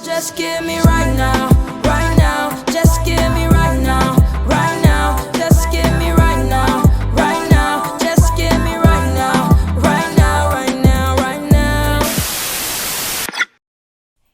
Just give me right now, right now. Just give me right now, right now. Just give me right now, right now. Just give me right now, right now, right now, right now.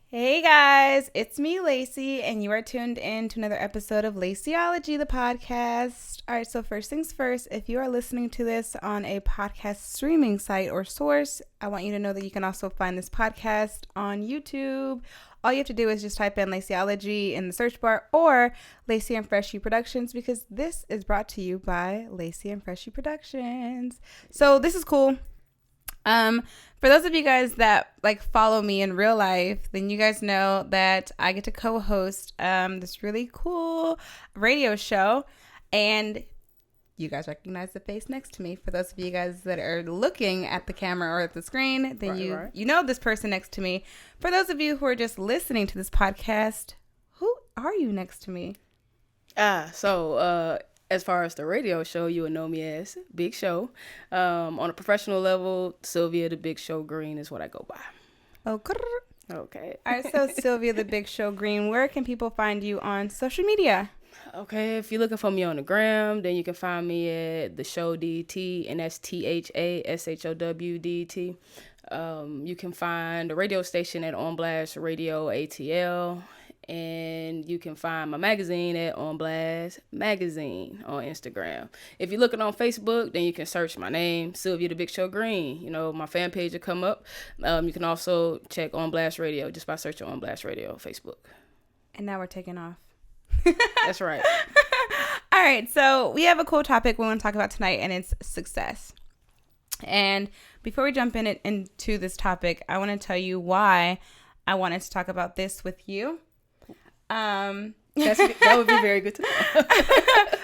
Hey guys, it's me, Lacie, and you are tuned in to another episode of LACIEOLOGY, the podcast. All right, so first things first, if you are listening to this on a podcast streaming site or source, I want you to know that you can also find this podcast on YouTube. All you have to do is just type in LACIEOLOGY in the search bar or Lacie and Freshie Productions, because this is brought to you by Lacie and Freshie Productions. So this is cool. For those of you guys that like follow me in real life, then you guys know that I get to co-host this really cool radio show, and you guys recognize the face next to me. For those of you guys that are looking at the camera or at the screen, then you know this person next to me. For those of you who are just listening to this podcast, who are you next to me? As far as the radio show, you would know me as Big Show. On a professional level, Sylvia the Big Show Green is what I go by. Okay. All right, so Sylvia the Big Show Green, where can people find you on social media? Okay, if you're looking for me on the gram, then you can find me at The Show DT, and that's THASHOWDT. You can find the radio station at On Blast Radio ATL, and you can find my magazine at On Blast Magazine on Instagram. If you're looking on Facebook, then you can search my name, Sylvia the Big Show Green. You know, my fan page will come up. You can also check On Blast Radio just by searching On Blast Radio on Facebook. And now we're taking off. That's right. All right, so we have a cool topic we want to talk about tonight, and it's success. And before we jump into this topic, I want to tell you why I wanted to talk about this with you. That would be very good to know.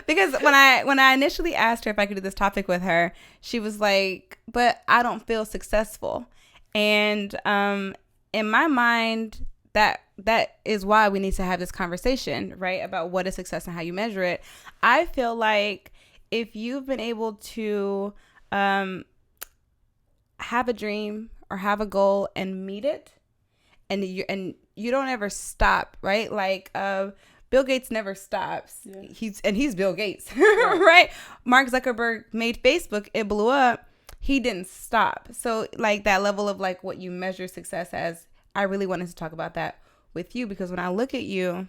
Because when I initially asked her if I could do this topic with her, she was like, "But I don't feel successful." And in my mind, that is why we need to have this conversation, right? About what is success and how you measure it. I feel like if you've been able to have a dream or have a goal and meet it, and you don't ever stop, right? Like Bill Gates never stops. Yeah. He's Bill Gates, right? Mark Zuckerberg made Facebook, it blew up. He didn't stop. So like that level of like what you measure success as, I really wanted to talk about that with you, because when I look at you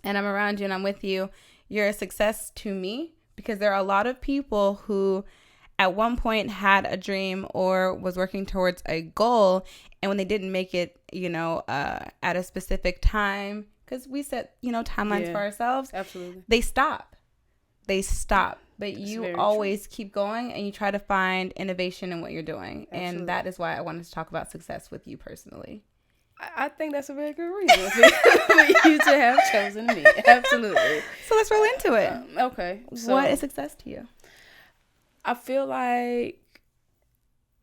and I'm around you and I'm with you, you're a success to me, because there are a lot of people who at one point had a dream or was working towards a goal, and when they didn't make it, at a specific time, because we set, timelines for ourselves. Absolutely. They stop. But you always keep going, and you try to find innovation in what you're doing. Absolutely. And that is why I wanted to talk about success with you personally. I think that's a very good reason for you to have chosen me. Absolutely. So let's roll into it. Okay. So what is success to you? I feel like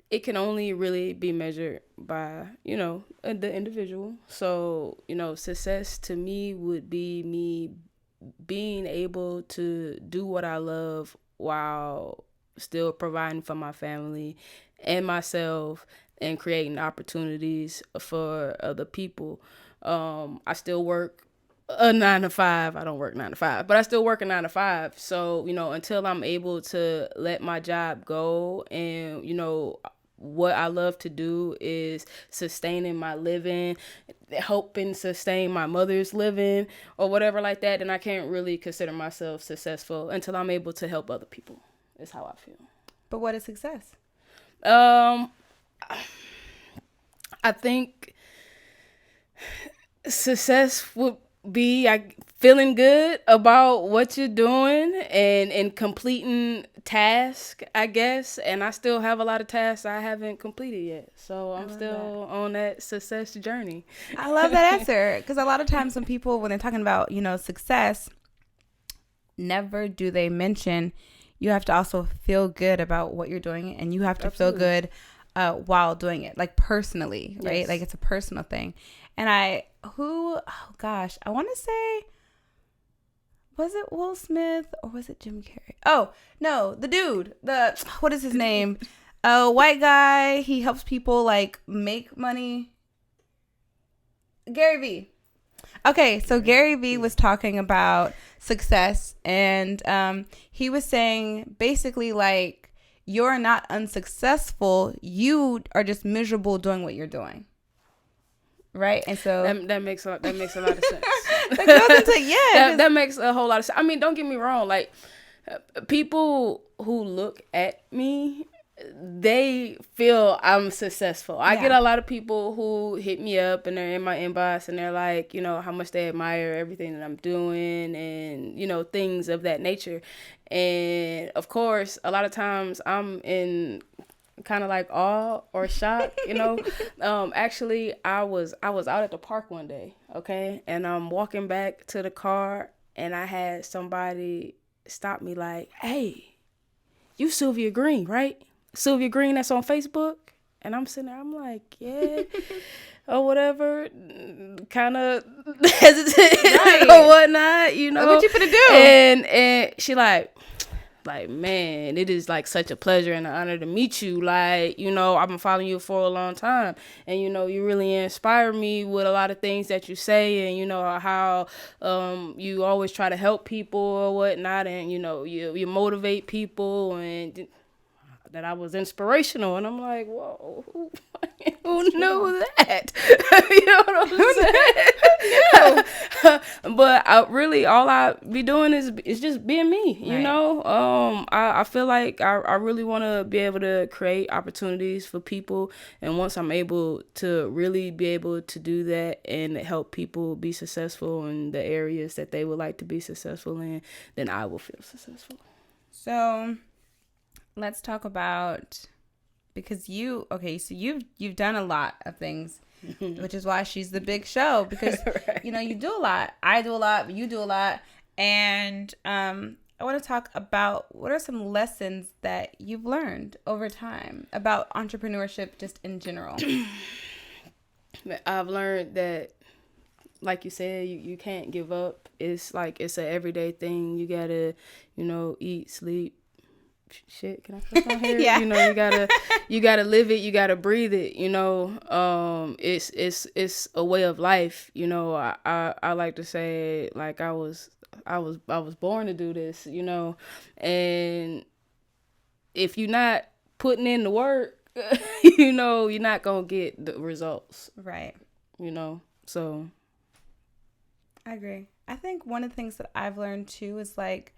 it can only really be measured by, the individual. So, success to me would be me being able to do what I love while still providing for my family and myself and creating opportunities for other people. I still work a 9 to 5. I don't work 9 to 5, but I still work a 9 to 5. So, until I'm able to let my job go and, what I love to do is sustaining my living, helping sustain my mother's living or whatever like that, then I can't really consider myself successful until I'm able to help other people, is how I feel. But what is success? I think success would be feeling good about what you're doing and completing tasks, I guess. And I still have a lot of tasks I haven't completed yet. So I'm still on that success journey. I love that answer, because a lot of times when they're talking about, success, never do they mention you have to also feel good about what you're doing, and you have to feel good while doing it, like personally, right? Yes. Like it's a personal thing. And I want to say, was it Will Smith or was it Jim Carrey? Oh, no, the dude, what is his name? A white guy. He helps people like make money. Gary Vee. Okay, so Gary Vee was talking about success, and he was saying basically like you're not unsuccessful, you are just miserable doing what you're doing, right? And so that makes a lot of sense. that goes into that makes a whole lot of sense. I mean, don't get me wrong, like people who look at me, they feel I'm successful. I get a lot of people who hit me up and they're in my inbox and they're like, you know, how much they admire everything that I'm doing and, you know, things of that nature. And of course, a lot of times I'm in kind of like awe or shock, you know. Actually, I was out at the park one day, okay, and I'm walking back to the car and I had somebody stop me like, "Hey, you Sylvia Green, right? Sylvia Green that's on Facebook?" And I'm sitting there, I'm like, yeah, or whatever, kind of hesitant or whatnot, you know. What you finna do? And she like, man, it is like such a pleasure and an honor to meet you. Like, you know, I've been following you for a long time, and you know, you really inspire me with a lot of things that you say, and you know how you always try to help people or whatnot, and you know, you motivate people, and that I was inspirational. And I'm like, whoa, who knew that? You know what I'm saying? But all I be doing is just being me, you know? I feel like I really want to be able to create opportunities for people. And once I'm able to really be able to do that and help people be successful in the areas that they would like to be successful in, then I will feel successful. So let's talk about, because you've done a lot of things, which is why she's the big show, because Right. you know, you do a lot, I do a lot, but you do a lot. And I want to talk about what are some lessons that you've learned over time about entrepreneurship just in general. I've learned that, like you said, you can't give up. It's like it's an everyday thing. You gotta, you know, eat, sleep. Shit, can I put on here? Yeah. You know, you gotta live it, you gotta breathe it, you know. It's a way of life, you know. I like to say, like, I was born to do this, you know. And if you're not putting in the work, you know, you're not gonna get the results. Right. You know. So I agree. I think one of the things that I've learned too is like,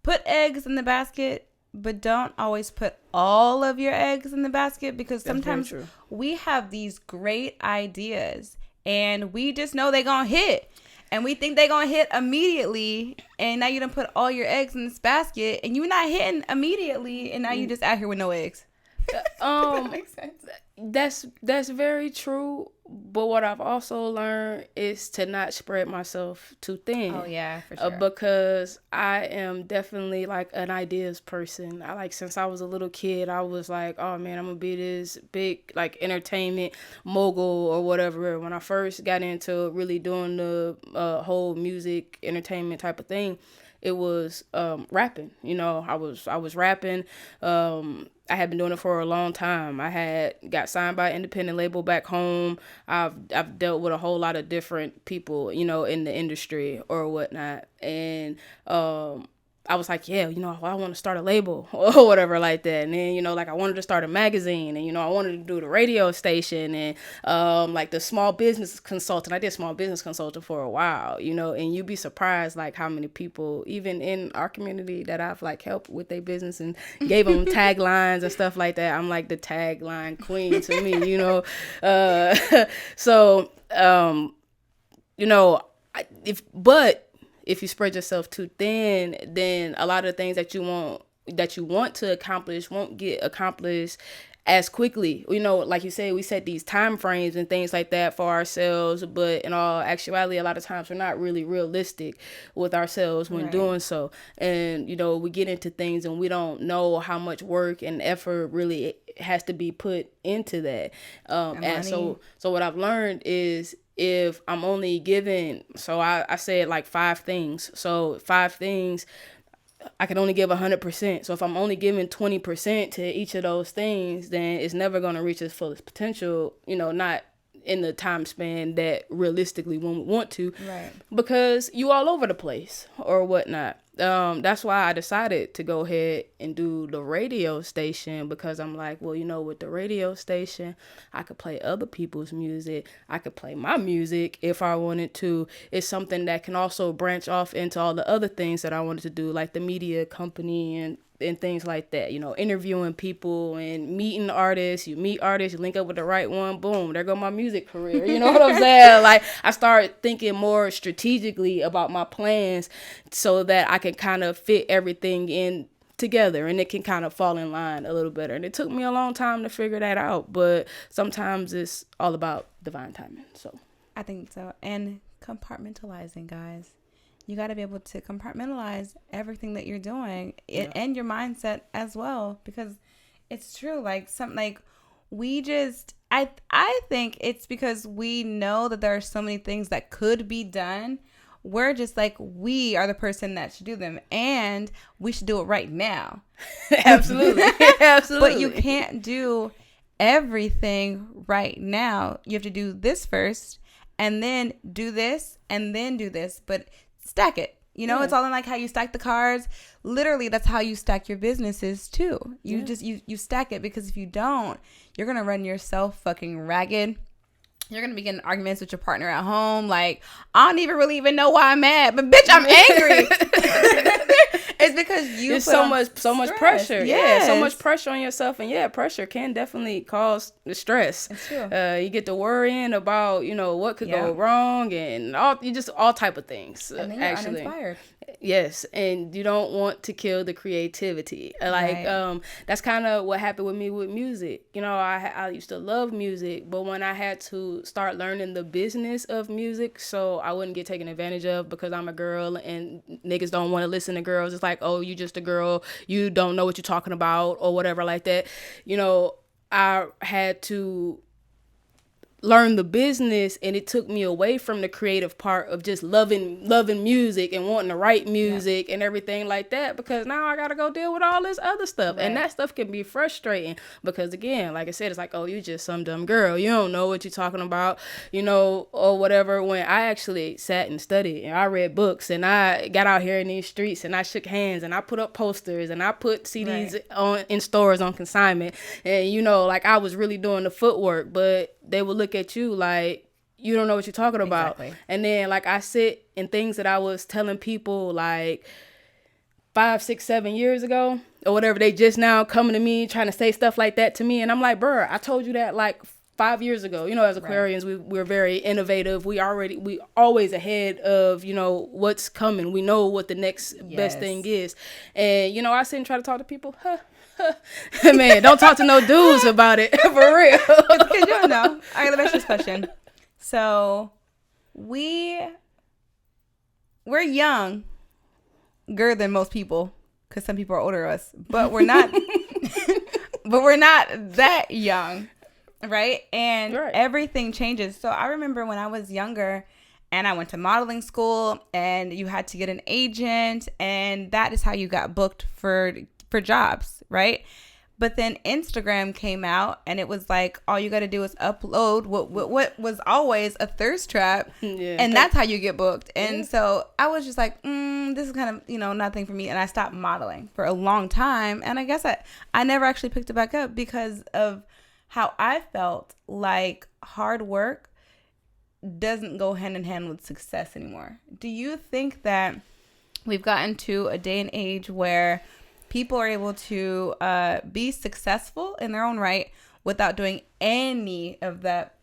put eggs in the basket, but don't always put all of your eggs in the basket, because sometimes we have these great ideas and we just know they're going to hit, and we think they're going to hit immediately. And now you done put all your eggs in this basket and you're not hitting immediately. And now you just out here with no eggs. That makes sense. That's very true. But what I've also learned is to not spread myself too thin. Oh yeah, for sure. Because I am definitely like an ideas person. Since I was a little kid, I was like, oh man, I'm gonna be this big like entertainment mogul or whatever. When I first got into really doing the whole music entertainment type of thing, it was rapping. You know, I was rapping. I had been doing it for a long time. I had got signed by an independent label back home. I've dealt with a whole lot of different people, you know, in the industry or whatnot. And I was like, yeah, you know, I want to start a label or whatever like that. And then, you know, like I wanted to start a magazine, and, you know, I wanted to do the radio station and like the small business consultant. I did small business consulting for a while, you know, and you'd be surprised like how many people, even in our community, that I've like helped with their business and gave them taglines and stuff like that. I'm like the tagline queen to me, you know. So, you know, if you spread yourself too thin, then a lot of the things that you want to accomplish won't get accomplished as quickly. You know, like you said, we set these time frames and things like that for ourselves, but in all actuality, a lot of times we're not really realistic with ourselves when doing so. And, you know, we get into things and we don't know how much work and effort really has to be put into that. And so what I've learned is, if I'm only given, so I said like 5 things. So 5 things, I can only give 100%. So if I'm only giving 20% to each of those things, then it's never going to reach its fullest potential, you know, not in the time span that realistically one would want to, Right. because you all over the place or whatnot. That's why I decided to go ahead and do the radio station, because I'm like, well, with the radio station, I could play other people's music. I could play my music if I wanted to. It's something that can also branch off into all the other things that I wanted to do, like the media company and things like that, interviewing people and meeting artists. You meet artists, you link up with the right one, boom, there go my music career. You know what I'm saying? Like, I started thinking more strategically about my plans so that I can kind of fit everything in together and it can kind of fall in line a little better. And it took me a long time to figure that out, but sometimes it's all about divine timing. So I think so. And compartmentalizing, guys. You got to be able to compartmentalize everything that you're doing and your mindset as well, because it's true. Like, I think it's because we know that there are so many things that could be done. We're just like, we are the person that should do them, and we should do it right now. Absolutely. Absolutely. But you can't do everything right now. You have to do this first, and then do this, and then do this. But stack it. It's all in like how you stack the cards. Literally, that's how you stack your businesses too. You stack it, because if you don't, you're going to run yourself fucking ragged. You're going to be getting arguments with your partner at home. Like, I don't even know why I'm mad, but bitch, I'm angry. It's because you there's put so much stress. pressure. Yes. Yeah, so much pressure on yourself. And pressure can definitely cause the stress. It's true. You get to worrying about, what could go wrong and all type of things. And then you're uninspired. Yes, and you don't want to kill the creativity. Like, that's kind of what happened with me with music. I used to love music, but when I had to start learning the business of music, so I wouldn't get taken advantage of because I'm a girl and niggas don't want to listen to girls. It's like, oh, you just a girl, you don't know what you're talking about or whatever like that. I had to learn the business, and it took me away from the creative part of just loving music and wanting to write music and everything like that, because now I gotta go deal with all this other stuff. And that stuff can be frustrating because, again, like I said, it's like, oh, you just some dumb girl, you don't know what you're talking about, or whatever. When I actually sat and studied and I read books and I got out here in these streets and I shook hands and I put up posters and I put CDs in stores on consignment, and like I was really doing the footwork, but they would look at you like, you don't know what you're talking about. Exactly. And then, like, I sit in things that I was telling people like 5, 6, 7 years ago or whatever, they just now coming to me trying to say stuff like that to me. And I'm like, bruh, I told you that like 5 years ago. As Aquarians, we're very innovative. We always ahead of, what's coming. We know what the next best thing is. And, I sit and try to talk to people, man, don't talk to no dudes about it. For real. Because you don't know. All right, let me ask you this question. So we're younger than most people, because some people are older than us, but we're not but we're not that young, right? And everything changes. So I remember when I was younger and I went to modeling school, and you had to get an agent, and that is how you got booked for jobs, right? But then Instagram came out, and it was like, all you got to do is upload what was always a thirst trap, and that's how you get booked. And so I was just like, this is kind of, nothing for me. And I stopped modeling for a long time. And I guess I never actually picked it back up because of how I felt like hard work doesn't go hand in hand with success anymore. Do you think that we've gotten to a day and age where people are able to be successful in their own right without doing any of that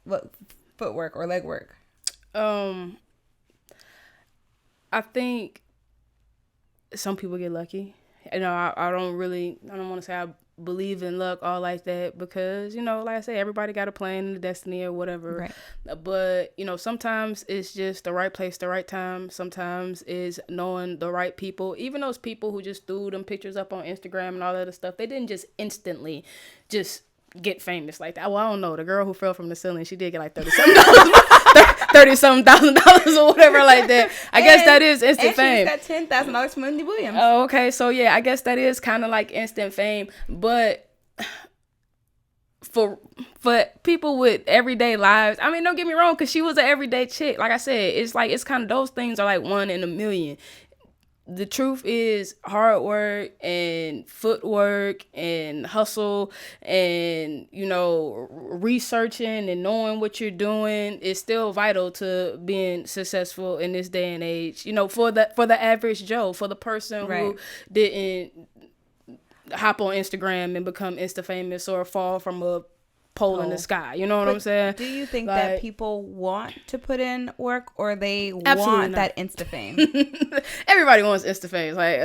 footwork or legwork? I think some people get lucky. I don't want to say I believe in luck all like that, because like I say, everybody got a plan and a destiny or whatever, right? But sometimes it's just the right place, the right time. Sometimes it's knowing the right people. Even those people who just threw them pictures up on Instagram and all that other stuff, they didn't just instantly just get famous like that. Well, I don't know, the girl who fell from the ceiling, she did get like $30,000 or whatever like that. I guess that is instant fame. And she got $10,000 from Wendy Williams. Oh, okay. So yeah, I guess that is kind of like instant fame. But for people with everyday lives. I mean, don't get me wrong, because she was an everyday chick. Like I said, it's like, it's kind of, those things are like one in a million. The truth is, hard work and footwork and hustle and, you know, researching and knowing what you're doing is still vital to being successful in this day and age. You know, for the average Joe, for the person who didn't hop on Instagram and become Insta famous or fall from a pole in the sky. You know what I'm saying? Do you think that people want to put in work, or they want not. that Insta fame? Everybody wants Insta fame. Like,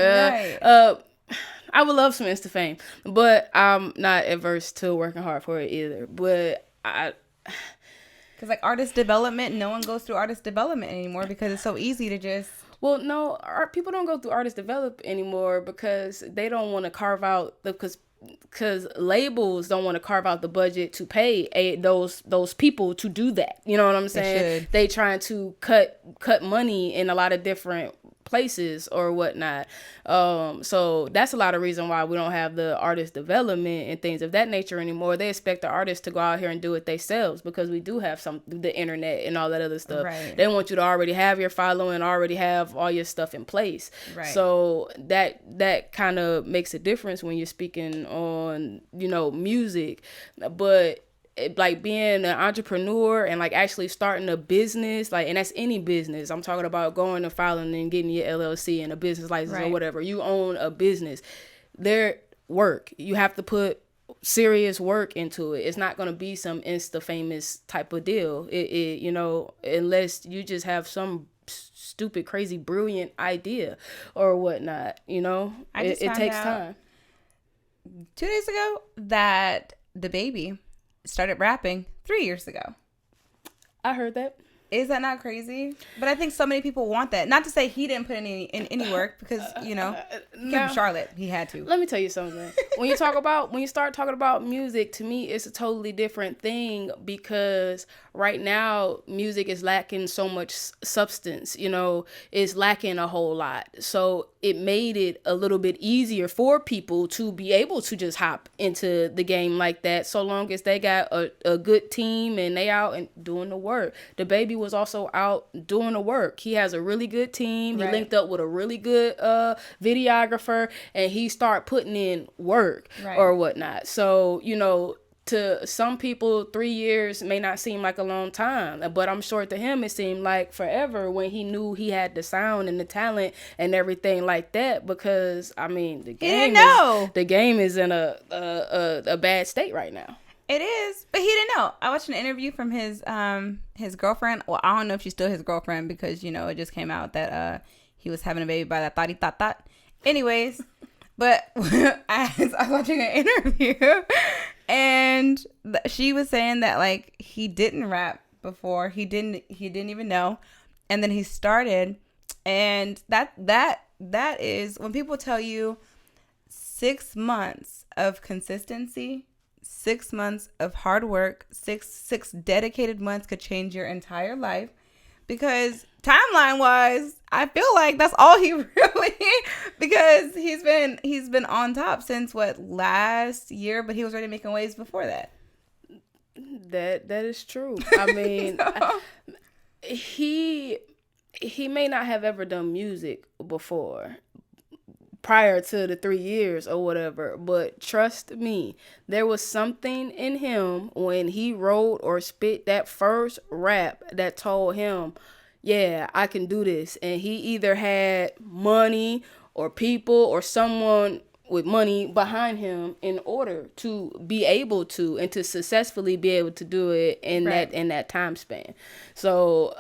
I would love some Insta fame, but I'm not adverse to working hard for it either. But because like artist development, no one goes through artist development anymore because it's so easy to just. Well, no, people don't go through artist development anymore because they don't want to carve out because labels don't want to carve out the budget to pay those people to do that. You know what I'm saying? They trying to cut money in a lot of different places or whatnot. So that's a lot of reason why we don't have the artist development and things of that nature anymore. They expect the artists to go out here and do it themselves because we do have the internet and all that other stuff. Right. They want you to already have your following, already have all your stuff in place. Right. So that kind of makes a difference when you're speaking on, you know, music. But like being an entrepreneur and like actually starting a business, like, and that's any business. I'm talking about going and filing and getting your LLC and a business license or whatever. You own a business. You have to put serious work into it. It's not going to be some Insta famous type of deal. It you know, unless you just have some stupid, crazy, brilliant idea or whatnot, you know, it takes time. 2 days ago that the baby started rapping 3 years ago. I heard that. Is that not crazy? But I think so many people want that. Not to say he didn't put in any work because, you know, from Charlotte, he had to. Let me tell you something. When you start talking about music, to me, it's a totally different thing because right now, music is lacking so much substance, you know, it's lacking a whole lot. So it made it a little bit easier for people to be able to just hop into the game like that, so long as they got a good team and they out and doing the work. The baby was also out doing the work. He has a really good team. He linked up with a really good videographer, and he started putting in work or whatnot. So, you know, to some people, 3 years may not seem like a long time, but I'm sure to him it seemed like forever when he knew he had the sound and the talent and everything like that. Because I mean, the game is in a bad state right now. It is, but he didn't know. I watched an interview from his girlfriend. Well, I don't know if she's still his girlfriend because, you know, it just came out that he was having a baby by that thotty. Anyways, but I was watching an interview and she was saying that like he didn't rap before. He didn't even know, and then he started, and that is when people tell you 6 months of consistency. 6 months of hard work, six dedicated months could change your entire life. Because timeline wise, I feel like that's all he really, because he's been on top since last year, but he was already making waves before that. That is true. I mean, he may not have ever done music before, prior to the 3 years or whatever, but trust me, there was something in him when he wrote or spit that first rap that told him, yeah, I can do this. And he either had money or people or someone with money behind him in order to be able to and to successfully be able to do it in that time span. So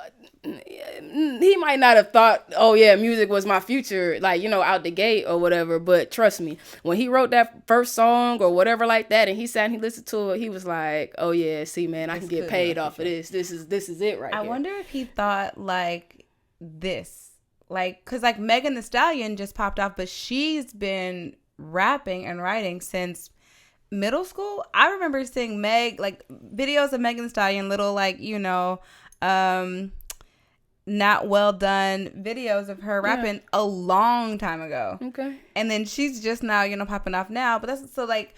he might not have thought, oh yeah, music was my future, like, you know, out the gate or whatever, but trust me, when he wrote that first song or whatever like that and he sat and he listened to it, he was like, oh yeah, see man, I can get paid off of this. This is it right here. I wonder if he thought like this, like, cause like Megan Thee Stallion just popped off, but she's been rapping and writing since middle school. I remember seeing like videos of Megan Thee Stallion, little like, you know, not well done videos of her rapping a long time ago. Okay. And then she's just now, you know, popping off now. But that's so like,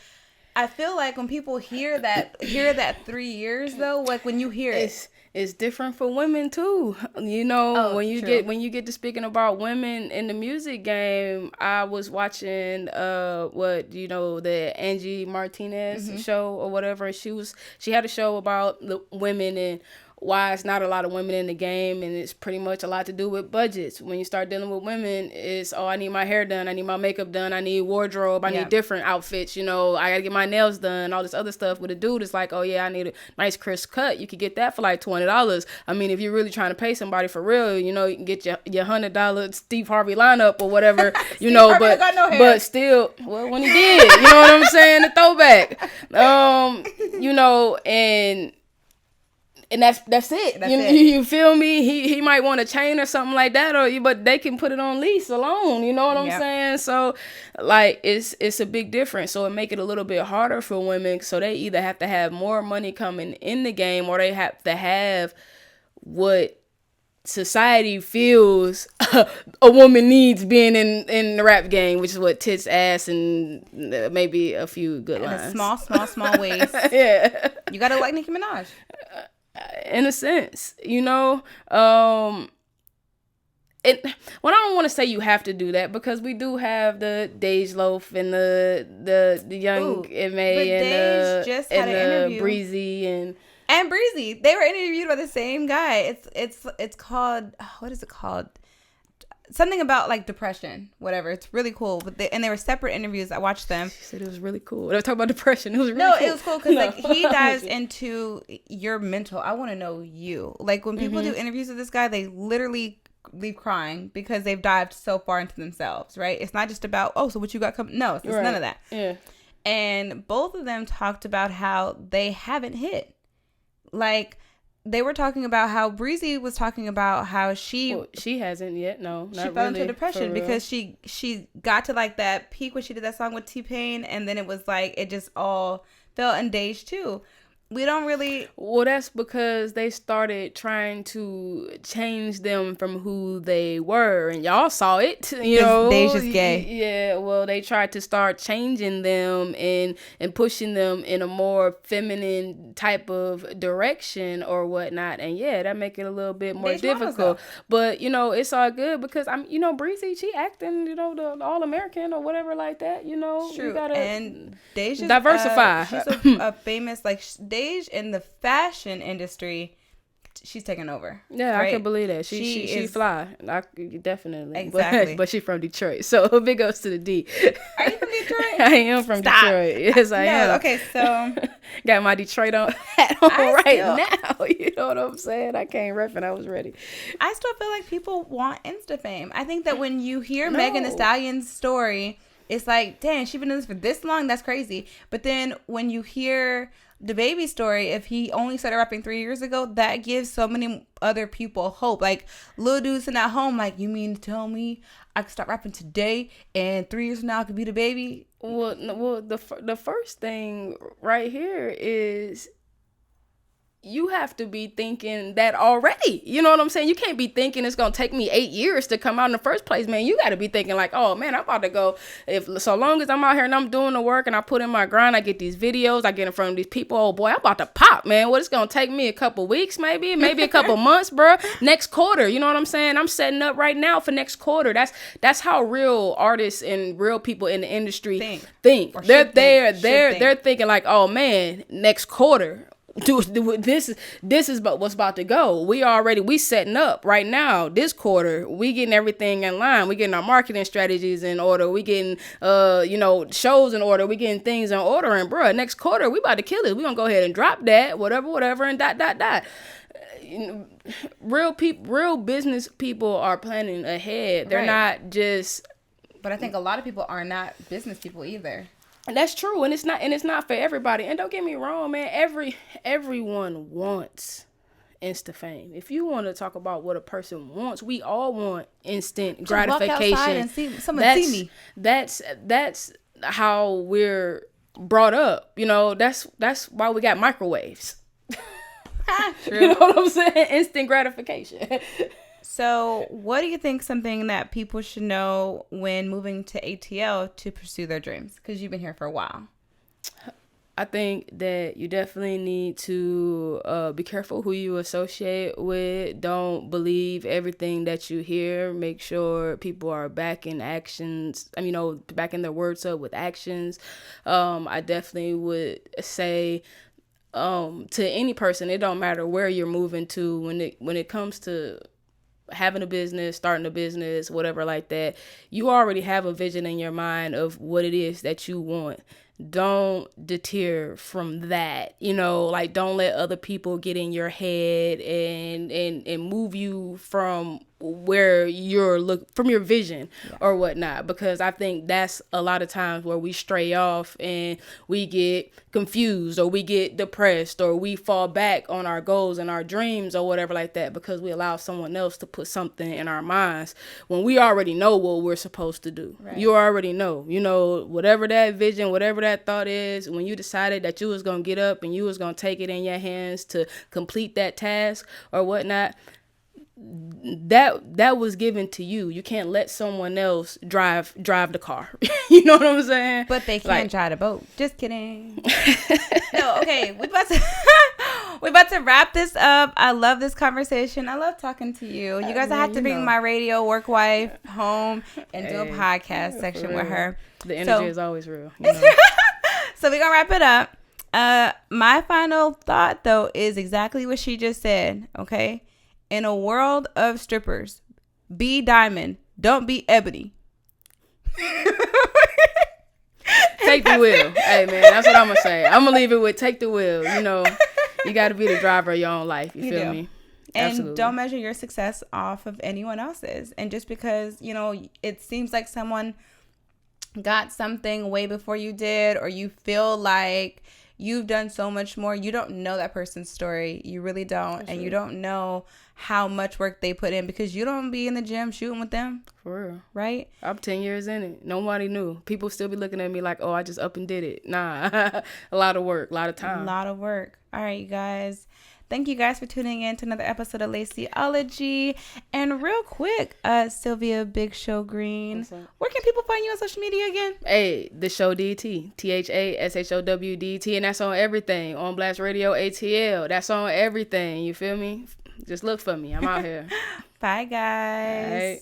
I feel like when people hear that 3 years though, like when you hear it's different for women too. You know, when you get to speaking about women in the music game, I was watching the Angie Martinez show or whatever. She had a show about the women and why it's not a lot of women in the game, and it's pretty much a lot to do with budgets. When you start dealing with women, it's I need my hair done, I need my makeup done, I need wardrobe, I need different outfits, I gotta get my nails done, all this other stuff. With a dude, it's like, oh yeah, I need a nice crisp cut. You could get that for like $20. I mean, if you're really trying to pay somebody for real, you can get your $100 Steve Harvey lineup or whatever, but still, well, when he did, you know what I'm saying, the throwback, and that's it. You feel me? He might want a chain or something like that, but they can put it on lease alone. You know what I'm saying? So, like, it's a big difference. So it make it a little bit harder for women. So they either have to have more money coming in the game, or they have to have what society feels a woman needs being in the rap game, which is what tits, ass, and maybe a few good lines. Small ways. Yeah, you gotta like Nicki Minaj. In a sense, I don't want to say you have to do that, because we do have the Dej Loaf and the young M.A. and just had an interview. Breezy and Breezy. They were interviewed by the same guy. It's called, what is it called? Something about like depression, whatever. It's really cool. But they were separate interviews. I watched them. She said it was really cool. They were talking about depression. It was really cool. It was cool because like he dives into your mental. I want to know you. Like when people do interviews with this guy, they literally leave crying because they've dived so far into themselves. Right? It's not just about so what you got coming. No, it's none of that. Yeah. And both of them talked about how they haven't hit. Like, they were talking about how Breezy was talking about how she hasn't yet. No, she fell into depression because she got to like that peak when she did that song with T-Pain, and then it was like it just all fell in Dej too. We don't really. Well, that's because they started trying to change them from who they were, and y'all saw it. Dej is gay. Yeah, well, they tried to start changing them and pushing them in a more feminine type of direction or whatnot, and that make it a little bit more difficult. But it's all good because Breezy, she acting, the All-American or whatever like that. True. You gotta and Dej is, diversify. She's a famous Dej in the fashion industry. She's taking over. Yeah, right? I can believe that. She fly. Definitely. Exactly. But she's from Detroit. So big ups to the D. Are you from Detroit? I am from Detroit. Yes, I am. Okay, so got my Detroit hat on now. You know what I'm saying? I came repping. I was ready. I still feel like people want Insta fame. I think that when you hear Megan Thee Stallion's story, it's like, dang, she's been doing this for this long. That's crazy. But then when you hear the baby story, if he only started rapping 3 years ago, that gives so many other people hope. Like little dudes sitting at home, like, you mean to tell me I could start rapping today and 3 years from now I could be the baby? Well, the first thing right here is you have to be thinking that already. You know what I'm saying? You can't be thinking it's going to take me 8 years to come out in the first place, man. You got to be thinking like, oh, man, I'm about to go. So long as I'm out here and I'm doing the work and I put in my grind, I get these videos, I get in front of these people. Oh, boy, I'm about to pop, man. What, it's going to take me a couple weeks, maybe a couple months, bro. Next quarter, you know what I'm saying? I'm setting up right now for next quarter. That's how real artists and real people in the industry think. They're thinking like, oh, man, next quarter. This is what's about to go. We setting up right now. This quarter, we getting everything in line. We getting our marketing strategies in order. We getting shows in order. We getting things in order. And bruh, next quarter we about to kill it. We gonna go ahead and drop that, whatever, and dot. Real business people are planning ahead. They're not just. But I think a lot of people are not business people either. And that's true, and it's not for everybody. And don't get me wrong, man. Everyone wants Insta fame. If you want to talk about what a person wants, we all want instant gratification. Walk outside and see someone see me. That's how we're brought up. That's why we got microwaves. True. You know what I'm saying? Instant gratification. So what do you think something that people should know when moving to ATL to pursue their dreams? Because you've been here for a while. I think that you definitely need to be careful who you associate with. Don't believe everything that you hear. Make sure people are backing actions. Backing their words up with actions. I definitely would say to any person, it don't matter where you're moving to, when it comes to having a business, starting a business, whatever like that, you already have a vision in your mind of what it is that you want. Don't deter from that, like don't let other people get in your head and move you from where from your vision or whatnot, because I think that's a lot of times where we stray off and we get confused or we get depressed or we fall back on our goals and our dreams or whatever like that, because we allow someone else to put something in our minds when we already know what we're supposed to do. Right. You already know, whatever that vision, whatever that thought is, when you decided that you was going to get up and you was going to take it in your hands to complete that task or whatnot, that was given to you. You can't let someone else drive the car. You know what I'm saying? But they can't drive the boat. Just kidding. No, okay. We're about to wrap this up. I love this conversation. I love talking to you. You guys, I have to bring my radio work wife home and do a podcast section with her. The energy is always real. So we're gonna wrap it up. My final thought though is exactly what she just said. Okay. In a world of strippers, be Diamond. Don't be Ebony. Take the wheel. Hey, man, that's what I'm going to say. I'm going to leave it with take the wheel. You got to be the driver of your own life. You feel me? And Absolutely. Don't measure your success off of anyone else's. And just because, it seems like someone got something way before you did, or you feel like you've done so much more, you don't know that person's story. You really don't. That's and you don't know how much work they put in, because you don't be in the gym shooting with them. For real. Right? I'm 10 years in it. Nobody knew. People still be looking at me like, oh, I just up and did it. Nah. A lot of work. A lot of time. A lot of work. All right, you guys. Thank you guys for tuning in to another episode of LACIOLOgy. And real quick, Sylvia Big Show Green, where can people find you on social media again? Hey, the show DT, THASHOWDT, and that's on everything. On Blast Radio ATL, that's on everything. You feel me? Just look for me. I'm out here. Bye, guys. All right.